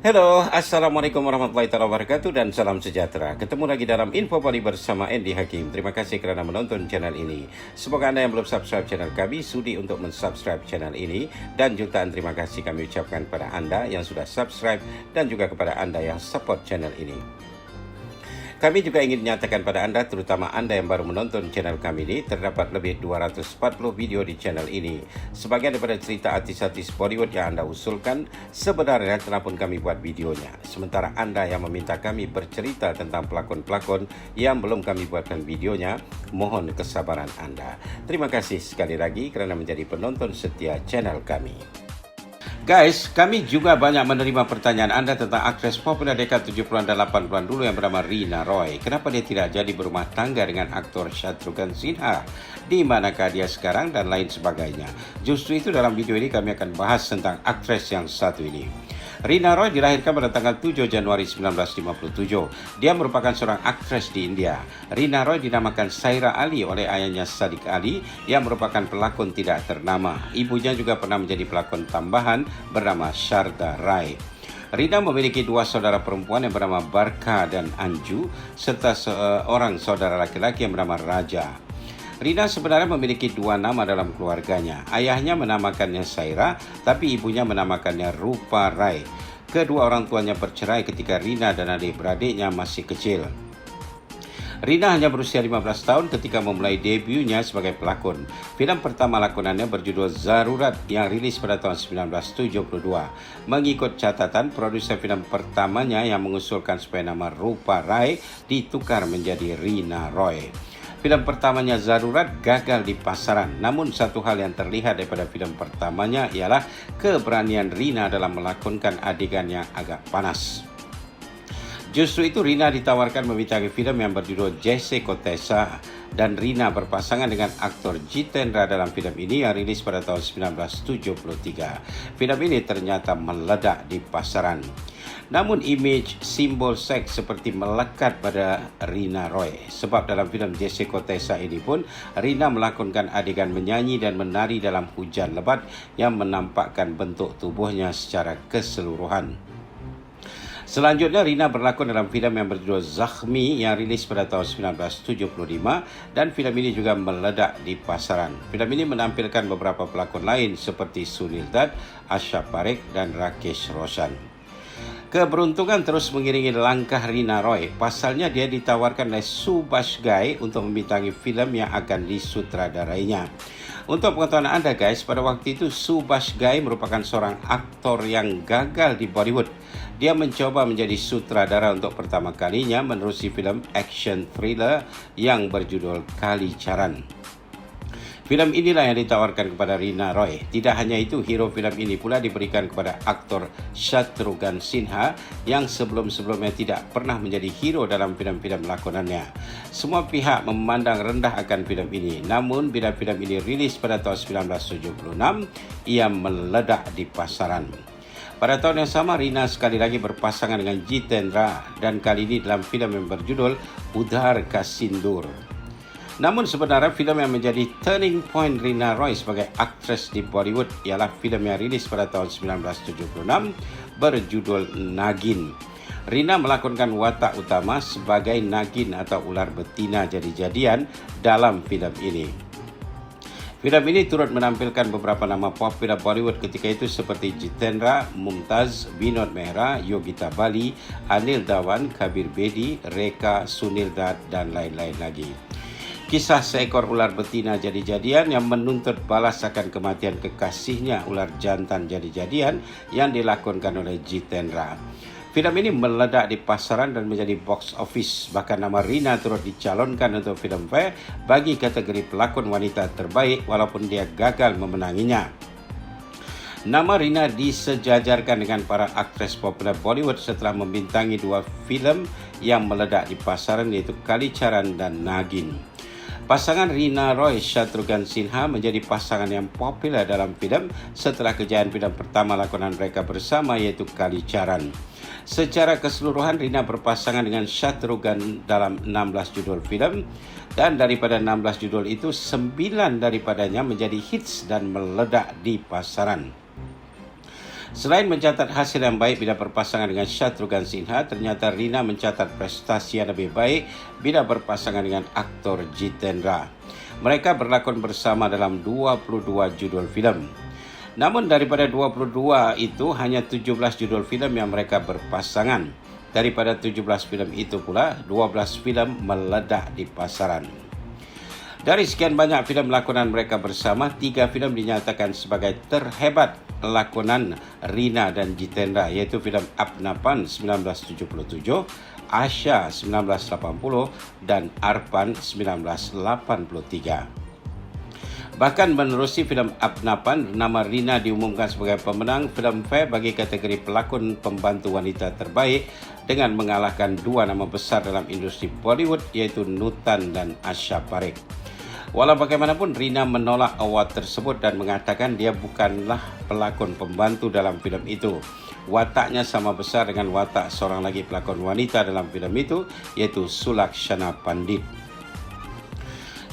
Halo, Assalamualaikum warahmatullahi wabarakatuh dan salam sejahtera. Ketemu lagi dalam Info Bali bersama Andy Hakim. Terima kasih kerana menonton channel ini. Semoga Anda yang belum subscribe channel kami sudi untuk mensubscribe channel ini. Dan jutaan terima kasih kami ucapkan kepada Anda yang sudah subscribe dan juga kepada Anda yang support channel ini. Kami juga ingin menyatakan pada Anda, terutama Anda yang baru menonton channel kami ini, terdapat lebih 240 video di channel ini. Sebagian daripada cerita artis-artis Bollywood yang Anda usulkan, sebenarnya telah pun kami buat videonya. Sementara Anda yang meminta kami bercerita tentang pelakon-pelakon yang belum kami buatkan videonya, mohon kesabaran Anda. Terima kasih sekali lagi kerana menjadi penonton setia channel kami. Guys, kami juga banyak menerima pertanyaan Anda tentang aktris popular dekad 70-an dan 80-an dulu yang bernama Reena Roy. Kenapa dia tidak jadi berumah tangga dengan aktor Shatrughan Sinha? Di manakah dia sekarang dan lain sebagainya. Justru itu dalam video ini kami akan bahas tentang aktris yang satu ini. Reena Roy dilahirkan pada tanggal 7 Januari 1957. Dia merupakan seorang aktris di India. Reena Roy dinamakan Saira Ali oleh ayahnya Sadiq Ali yang merupakan pelakon tidak ternama. Ibunya juga pernah menjadi pelakon tambahan bernama Sharda Rai. Reena memiliki dua saudara perempuan yang bernama Barka dan Anju serta seorang saudara laki-laki yang bernama Raja. Reena sebenarnya memiliki dua nama dalam keluarganya. Ayahnya menamakannya Saira, tapi ibunya menamakannya Rupa Rai. Kedua orang tuanya bercerai ketika Reena dan adik-beradiknya masih kecil. Reena hanya berusia 15 tahun ketika memulai debutnya sebagai pelakon. Filem pertama lakonannya berjudul Zarurat yang rilis pada tahun 1972. Mengikut catatan, produser filem pertamanya yang mengusulkan supaya nama Rupa Rai ditukar menjadi Reena Roy. Filem pertamanya Zarurat gagal di pasaran. Namun satu hal yang terlihat daripada filem pertamanya ialah keberanian Reena dalam melakonkan adegan yang agak panas. Justru itu Reena ditawarkan membintangi filem yang berjudul Jaise Kotesa dan Reena berpasangan dengan aktor Jitendra dalam filem ini yang rilis pada tahun 1973. Filem ini ternyata meledak di pasaran. Namun imej simbol seks seperti melekat pada Reena Roy. Sebab dalam filem Jaise Kotesa ini pun Reena melakonkan adegan menyanyi dan menari dalam hujan lebat yang menampakkan bentuk tubuhnya secara keseluruhan. Selanjutnya, Reena berlakon dalam filem yang berjudul Zakhmi yang rilis pada tahun 1975 dan filem ini juga meledak di pasaran. Filem ini menampilkan beberapa pelakon lain seperti Sunil Dutt, Asha Parekh dan Rakesh Roshan. Keberuntungan terus mengiringi langkah Reena Roy. Pasalnya dia ditawarkan oleh Subhash Ghai untuk membintangi filem yang akan disutradarainya. Untuk pengetahuan Anda guys, pada waktu itu Subhash Ghai merupakan seorang aktor yang gagal di Bollywood. Dia mencoba menjadi sutradara untuk pertama kalinya menerusi filem action thriller yang berjudul Kalicharan. Filem inilah yang ditawarkan kepada Reena Roy. Tidak hanya itu, hero filem ini pula diberikan kepada aktor Shatrughan Sinha yang sebelum-sebelumnya tidak pernah menjadi hero dalam filem-filem lakonannya. Semua pihak memandang rendah akan filem ini. Namun bila filem ini rilis pada tahun 1976, ia meledak di pasaran. Pada tahun yang sama, Reena sekali lagi berpasangan dengan Jitendra dan kali ini dalam filem yang berjudul Udhar Ka Sindur. Namun sebenarnya filem yang menjadi turning point Reena Roy sebagai aktris di Bollywood ialah filem yang rilis pada tahun 1976 berjudul Nagin. Reena melakonkan watak utama sebagai Nagin atau ular betina jadi-jadian dalam filem ini. Filem ini turut menampilkan beberapa nama popular Bollywood ketika itu seperti Jitendra, Mumtaz, Vinod Mehra, Yogita Bali, Anil Dhawan, Kabir Bedi, Rekha, Sunil Dutt dan lain-lain lagi. Kisah seekor ular betina jadi-jadian yang menuntut balas akan kematian kekasihnya ular jantan jadi-jadian yang dilakonkan oleh Jitendra. Filem ini meledak di pasaran dan menjadi box office. Bahkan nama Reena turut dicalonkan untuk Filmfare bagi kategori pelakon wanita terbaik walaupun dia gagal memenanginya. Nama Reena disejajarkan dengan para aktris popular Bollywood setelah membintangi dua filem yang meledak di pasaran yaitu Kalicharan dan Nagin. Pasangan Reena Roy Shatrughan Sinha menjadi pasangan yang popular dalam filem setelah kejayaan filem pertama lakonan mereka bersama yaitu Kalicharan. Secara keseluruhan Reena berpasangan dengan Shatrughan dalam 16 judul filem dan daripada 16 judul itu 9 daripadanya menjadi hits dan meledak di pasaran. Selain mencatat hasil yang baik bila berpasangan dengan Shatrughan Sinha, ternyata Rina mencatat prestasi yang lebih baik bila berpasangan dengan aktor Jitendra. Mereka berlakon bersama dalam 22 judul filem. Namun daripada 22 itu, hanya 17 judul filem yang mereka berpasangan. Daripada 17 filem itu pula, 12 filem meledak di pasaran. Dari sekian banyak filem lakonan mereka bersama, 3 filem dinyatakan sebagai terhebat lakonan Rina dan Jitendra, iaitu filem Apnapan 1977, Asha 1980 dan Arpan 1983. Bahkan menerusi filem Apnapan, nama Rina diumumkan sebagai pemenang Filmfare bagi kategori pelakon pembantu wanita terbaik dengan mengalahkan 2 nama besar dalam industri Bollywood, iaitu Nutan dan Asha Parekh. Walau bagaimanapun, Rina menolak award tersebut dan mengatakan dia bukanlah pelakon pembantu dalam filem itu. Wataknya sama besar dengan watak seorang lagi pelakon wanita dalam filem itu, iaitu Sulakshana Pandit.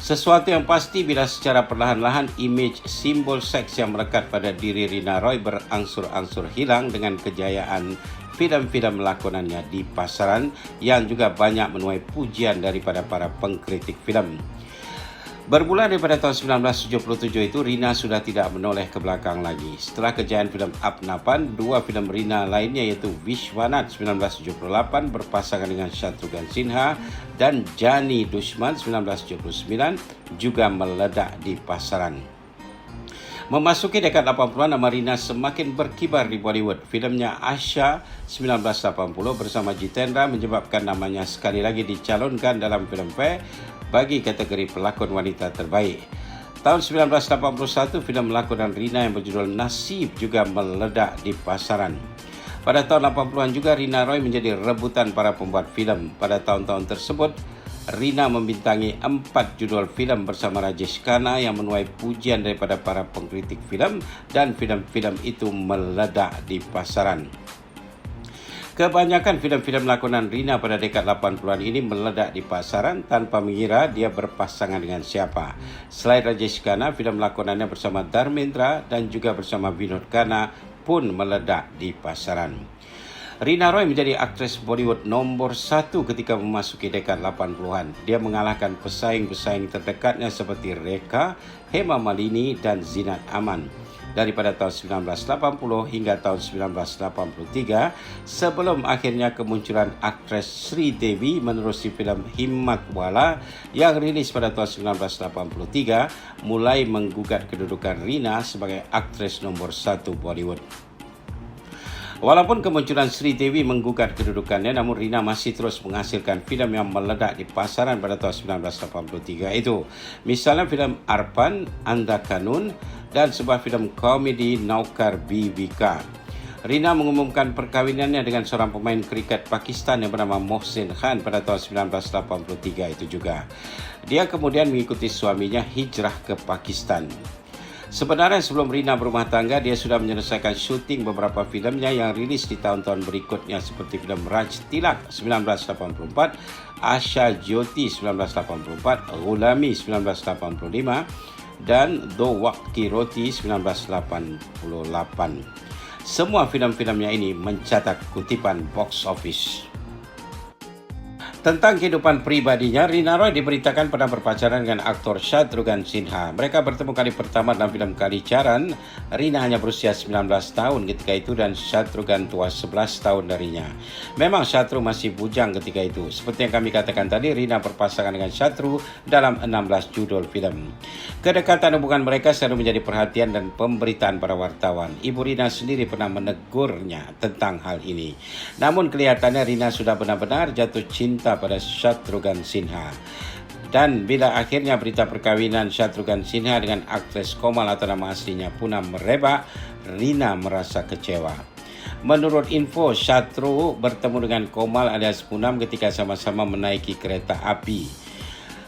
Sesuatu yang pasti bila secara perlahan-lahan imej simbol seks yang melekat pada diri Rina Roy berangsur-angsur hilang dengan kejayaan filem-filem lakonannya di pasaran yang juga banyak menuai pujian daripada para pengkritik filem. Bermula daripada tahun 1977 itu, Rina sudah tidak menoleh ke belakang lagi. Setelah kejayaan filem Apnapan, 2 filem Rina lainnya iaitu Vishwanath 1978 berpasangan dengan Shatrughan Sinha dan Jani Dushman 1979 juga meledak di pasaran. Memasuki dekad 80-an, nama Rina semakin berkibar di Bollywood. Filemnya Asha 1980 bersama Jitendra menyebabkan namanya sekali lagi dicalonkan dalam Filmfare bagi kategori pelakon wanita terbaik. Tahun 1981, filem lakonan Rina yang berjudul Nasib juga meledak di pasaran. Pada tahun 80-an juga, Rina Roy menjadi rebutan para pembuat filem. Pada tahun-tahun tersebut, Rina membintangi 4 judul filem bersama Rajesh Khanna yang menuai pujian daripada para pengkritik filem, dan filem-filem itu meledak di pasaran. Kebanyakan filem-filem lakonan Rina pada dekad 80-an ini meledak di pasaran tanpa mengira dia berpasangan dengan siapa. Selain Rajesh Khanna, filem lakonannya bersama Dharmendra dan juga bersama Vinod Khanna pun meledak di pasaran. Rina Roy menjadi aktris Bollywood nombor 1 ketika memasuki dekad 80-an. Dia mengalahkan pesaing-pesaing terdekatnya seperti Rekha, Hema Malini dan Zinat Aman. Daripada tahun 1980 hingga tahun 1983, sebelum akhirnya kemunculan aktris Sri Devi menerusi filem Himmatwala yang rilis pada tahun 1983, mulai menggugat kedudukan Rina sebagai aktris nombor 1 Bollywood. Walaupun kemunculan Sri Devi menggugat kedudukannya, namun Rina masih terus menghasilkan filem yang meledak di pasaran pada tahun 1983 itu. Misalnya filem Arpan, Anda Kanun, dan sebuah filem komedi Naukar BVK. Rina mengumumkan perkahwinannya dengan seorang pemain kriket Pakistan yang bernama Mohsin Khan pada tahun 1983 itu juga. Dia kemudian mengikuti suaminya hijrah ke Pakistan. Sebenarnya sebelum Rina berumah tangga, dia sudah menyelesaikan syuting beberapa filemnya yang rilis di tahun-tahun berikutnya seperti filem Raj Tilak 1984, Asha Jyoti 1984, Gulami 1985 dan Do Waqt Ki Roti 1988. Semua filem-filemnya ini mencatat kutipan box office. Tentang kehidupan pribadinya, Rina Roy diberitakan pernah berpacaran dengan aktor Shatrughan Sinha. Mereka bertemu kali pertama dalam filem Kalicharan. Rina hanya berusia 19 tahun ketika itu dan Shatrughan tua 11 tahun darinya. Memang Shatru masih bujang ketika itu. Seperti yang kami katakan tadi, Rina berpasangan dengan Shatru dalam 16 judul filem. Kedekatan hubungan mereka selalu menjadi perhatian dan pemberitaan para wartawan. Ibu Rina sendiri pernah menegurnya tentang hal ini. Namun kelihatannya Rina sudah benar-benar jatuh cinta pada Shatrughan Sinha. Dan bila akhirnya berita perkawinan Shatrughan Sinha dengan aktris Komal atau nama aslinya Poonam merebak, Rina merasa kecewa. Menurut info, Shatru bertemu dengan Komal alias Poonam ketika sama-sama menaiki kereta api.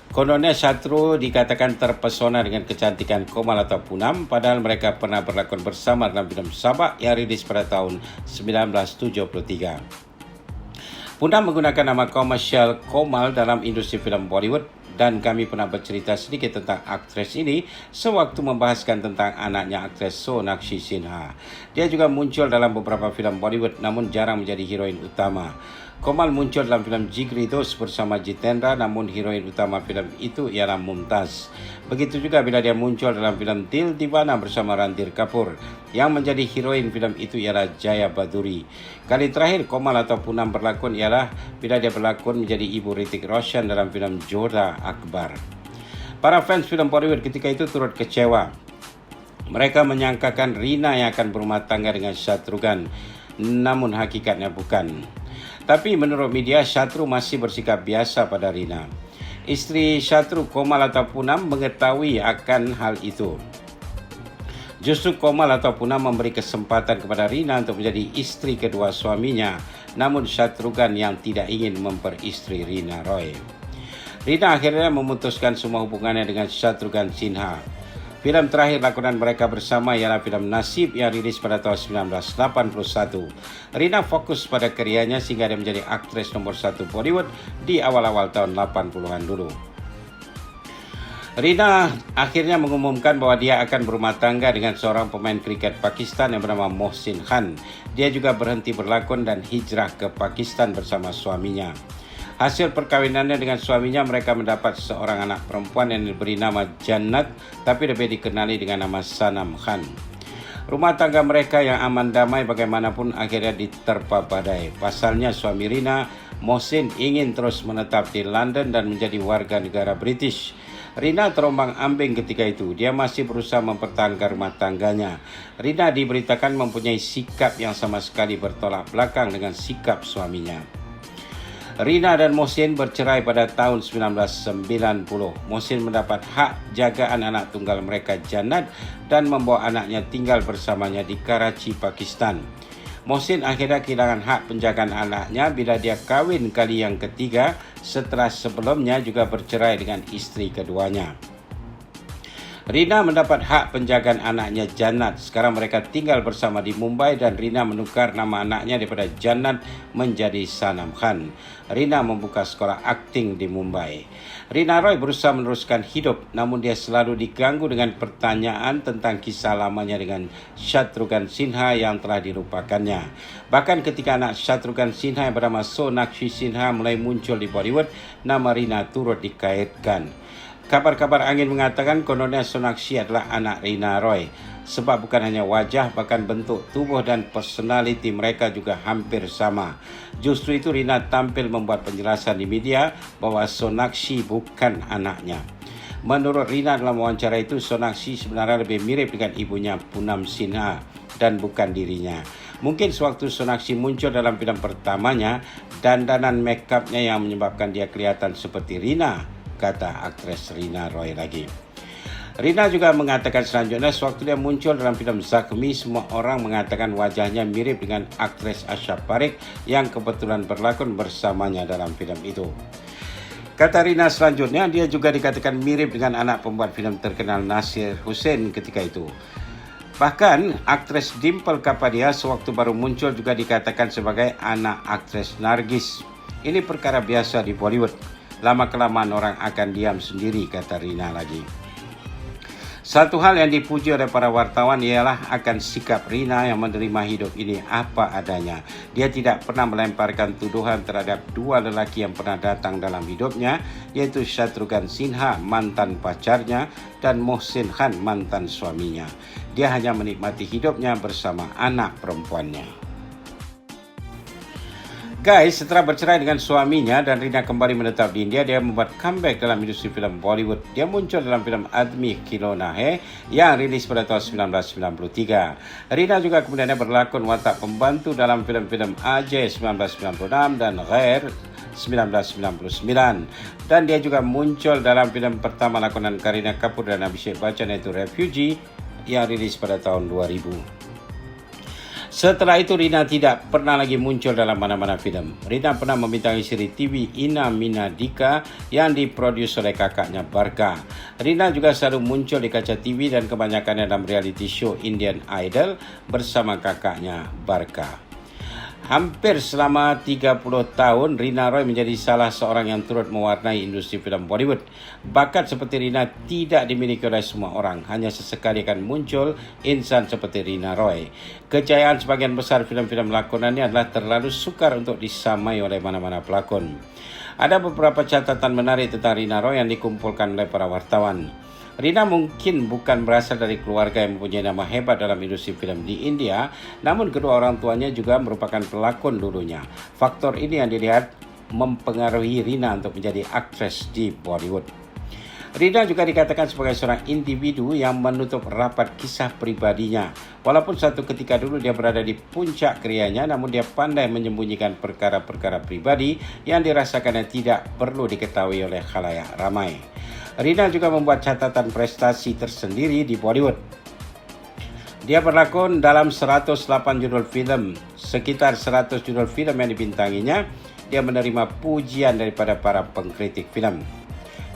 Kononnya Shatru dikatakan terpesona dengan kecantikan Komal atau Poonam, padahal mereka pernah berlakon bersama dalam filem Sabak yang rilis pada tahun 1973. Poonam menggunakan nama komersial Komal dalam industri filem Bollywood Dan kami pernah bercerita sedikit tentang aktris ini sewaktu membahaskan tentang anaknya aktris Sonakshi Sinha. Dia juga muncul dalam beberapa filem Bollywood namun jarang menjadi heroin utama. Komal muncul dalam filem Jigra Dos bersama Jitendra namun heroin utama filem itu ialah Mumtaz. Begitu juga bila dia muncul dalam filem Dil Divana bersama Ranbir Kapoor. Yang menjadi heroin filem itu ialah Jaya Baduri. Kali terakhir Komal atau Poonam berlakon ialah bila dia berlakon menjadi ibu Hrithik Roshan dalam filem Jodha Akbar. Para fans filem Bollywood ketika itu turut kecewa. Mereka menyangkakan Rina yang akan berumah tangga dengan Shatrughan, namun hakikatnya bukan. Tapi menurut media, Shatru masih bersikap biasa pada Rina. Isteri Shatru, Komal atau Poonam, mengetahui akan hal itu. Justru Komal atau Poonam memberi kesempatan kepada Rina untuk menjadi isteri kedua suaminya, namun Shatrughan yang tidak ingin memperisteri Rina Roy. Rina akhirnya memutuskan semua hubungannya dengan Shatrughan Sinha. Filem terakhir lakonan mereka bersama ialah filem Nasib yang rilis pada tahun 1981. Rina fokus pada karyanya sehingga dia menjadi aktris nomor 1 Bollywood di awal-awal tahun 80-an dulu. Rina akhirnya mengumumkan bahwa dia akan berumah tangga dengan seorang pemain kriket Pakistan yang bernama Mohsin Khan. Dia juga berhenti berlakon dan hijrah ke Pakistan bersama suaminya. Hasil perkahwinannya dengan suaminya, mereka mendapat seorang anak perempuan yang diberi nama Jannat, tapi lebih dikenali dengan nama Sanam Khan. Rumah tangga mereka yang aman damai bagaimanapun akhirnya diterpa badai. Pasalnya suami Rina, Mohsin, ingin terus menetap di London dan menjadi warga negara British. Rina terombang-ambing ketika itu. Dia masih berusaha mempertahankan rumah tangganya. Rina diberitakan mempunyai sikap yang sama sekali bertolak belakang dengan sikap suaminya. Rina dan Mohsin bercerai pada tahun 1990. Mohsin mendapat hak jagaan anak tunggal mereka Jannat dan membawa anaknya tinggal bersamanya di Karachi, Pakistan. Mohsin akhirnya kehilangan hak penjagaan anaknya bila dia kahwin kali yang ketiga setelah sebelumnya juga bercerai dengan isteri keduanya. Rina mendapat hak penjagaan anaknya Jannat. Sekarang mereka tinggal bersama di Mumbai dan Rina menukar nama anaknya daripada Jannat menjadi Sanam Khan. Rina membuka sekolah akting di Mumbai. Rina Roy berusaha meneruskan hidup namun dia selalu diganggu dengan pertanyaan tentang kisah lamanya dengan Shatrughan Sinha yang telah dilupakannya. Bahkan ketika anak Shatrughan Sinha yang bernama Sonakshi Sinha mulai muncul di Bollywood, nama Rina turut dikaitkan. Kabar-kabar angin mengatakan kononnya Sonakshi adalah anak Rina Roy. Sebab bukan hanya wajah, bahkan bentuk tubuh dan personaliti mereka juga hampir sama. Justru itu Rina tampil membuat penjelasan di media bahwa Sonakshi bukan anaknya. Menurut Rina dalam wawancara itu, Sonakshi sebenarnya lebih mirip dengan ibunya Poonam Sinha dan bukan dirinya. Mungkin sewaktu Sonakshi muncul dalam filem pertamanya, dandanan make-upnya yang menyebabkan dia kelihatan seperti Rina, kata aktris Rina Roy lagi. Rina juga mengatakan selanjutnya sewaktu dia muncul dalam filem Zakhmi, semua orang mengatakan wajahnya mirip dengan aktris Asha Parikh yang kebetulan berlakon bersamanya dalam filem itu. Kata Rina selanjutnya, dia juga dikatakan mirip dengan anak pembuat filem terkenal Nasir Hussain ketika itu. Bahkan aktris Dimple Kapadia sewaktu baru muncul juga dikatakan sebagai anak aktris Nargis. Ini perkara biasa di Bollywood. Lama-kelamaan orang akan diam sendiri, kata Rina lagi. Satu hal yang dipuji oleh para wartawan ialah akan sikap Rina yang menerima hidup ini apa adanya. Dia tidak pernah melemparkan tuduhan terhadap dua lelaki yang pernah datang dalam hidupnya, yaitu Shatrughan Sinha, mantan pacarnya, dan Mohsin Khan, mantan suaminya. Dia hanya menikmati hidupnya bersama anak perempuannya. Guys, setelah bercerai dengan suaminya dan Rina kembali menetap di India, dia membuat comeback dalam industri filem Bollywood. Dia muncul dalam filem Admi Khilona Hai yang rilis pada tahun 1993. Rina juga kemudian berlakon watak pembantu dalam filem-filem Ajay 1996 dan Ghair 1999. Dan dia juga muncul dalam filem pertama lakonan Kareena Kapoor dan Abhishek Bachchan, yaitu Refugee yang rilis pada tahun 2000. Setelah itu Rina tidak pernah lagi muncul dalam mana-mana filem. Rina pernah membintangi siri TV Ina Mina Dika yang diproduksi oleh kakaknya Barka. Rina juga selalu muncul di kaca TV dan kebanyakannya dalam reality show Indian Idol bersama kakaknya Barka. Hampir selama 30 tahun, Rina Roy menjadi salah seorang yang turut mewarnai industri filem Bollywood. Bakat seperti Rina tidak dimiliki oleh semua orang. Hanya sesekali akan muncul insan seperti Rina Roy. Kejayaan sebagian besar filem-filem lakonannya adalah terlalu sukar untuk disamai oleh mana-mana pelakon. Ada beberapa catatan menarik tentang Rina Roy yang dikumpulkan oleh para wartawan. Rina mungkin bukan berasal dari keluarga yang mempunyai nama hebat dalam industri filem di India, namun kedua orang tuanya juga merupakan pelakon dulunya. Faktor ini yang dilihat mempengaruhi Rina untuk menjadi aktris di Bollywood. Rina juga dikatakan sebagai seorang individu yang menutup rapat kisah pribadinya. Walaupun satu ketika dulu dia berada di puncak kerianya, namun dia pandai menyembunyikan perkara-perkara pribadi yang dirasakannya tidak perlu diketahui oleh khalayak ramai. Rina juga membuat catatan prestasi tersendiri di Bollywood. Dia berlakon dalam 108 judul filem, sekitar 100 judul filem yang dibintanginya. Dia menerima pujian daripada para pengkritik filem.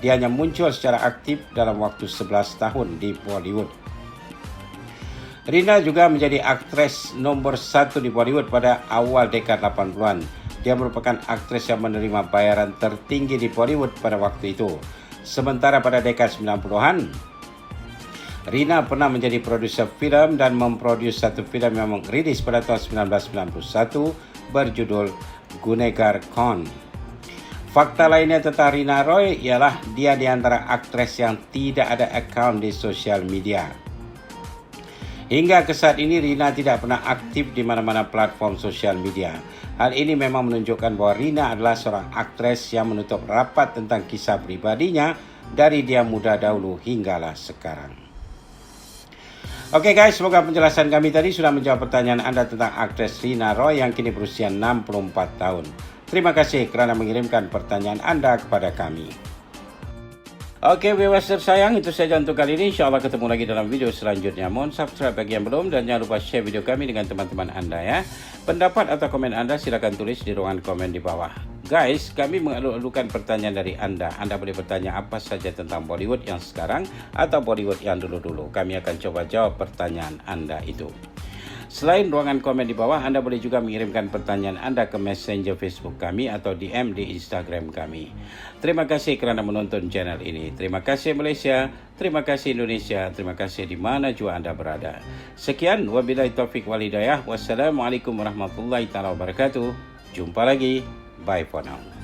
Dia hanya muncul secara aktif dalam waktu 11 tahun di Bollywood. Rina juga menjadi aktris nomor 1 di Bollywood pada awal dekad 80-an. Dia merupakan aktris yang menerima bayaran tertinggi di Bollywood pada waktu itu. Sementara pada dekad 90-an, Rina pernah menjadi produser filem dan memproduksi satu filem yang rilis pada tahun 1991 berjudul Gunegar Khan. Fakta lainnya tentang Rina Roy ialah dia di antara aktris yang tidak ada akaun di sosial media. Hingga ke saat ini Rina tidak pernah aktif di mana-mana platform sosial media. Hal ini memang menunjukkan bahwa Rina adalah seorang aktris yang menutup rapat tentang kisah pribadinya dari dia muda dahulu hinggalah sekarang. Oke guys, semoga penjelasan kami tadi sudah menjawab pertanyaan Anda tentang aktris Rina Roy yang kini berusia 64 tahun. Terima kasih kerana mengirimkan pertanyaan Anda kepada kami. Oke, viewers tersayang, itu saja untuk kali ini. InsyaAllah ketemu lagi dalam video selanjutnya. Mohon subscribe bagi yang belum dan jangan lupa share video kami dengan teman-teman Anda ya. Pendapat atau komen Anda silakan tulis di ruangan komen di bawah. Guys, kami mengalu-alukan pertanyaan dari Anda. Anda boleh bertanya apa saja tentang Bollywood yang sekarang atau Bollywood yang dulu-dulu. Kami akan coba jawab pertanyaan Anda itu. Selain ruangan komen di bawah, Anda boleh juga mengirimkan pertanyaan Anda ke Messenger Facebook kami atau DM di Instagram kami. Terima kasih kerana menonton channel ini. Terima kasih Malaysia, terima kasih Indonesia, terima kasih di mana jua Anda berada. Sekian, wabillahi taufiq wal hidayah. Wassalamualaikum warahmatullahi wabarakatuh. Jumpa lagi. Bye for now.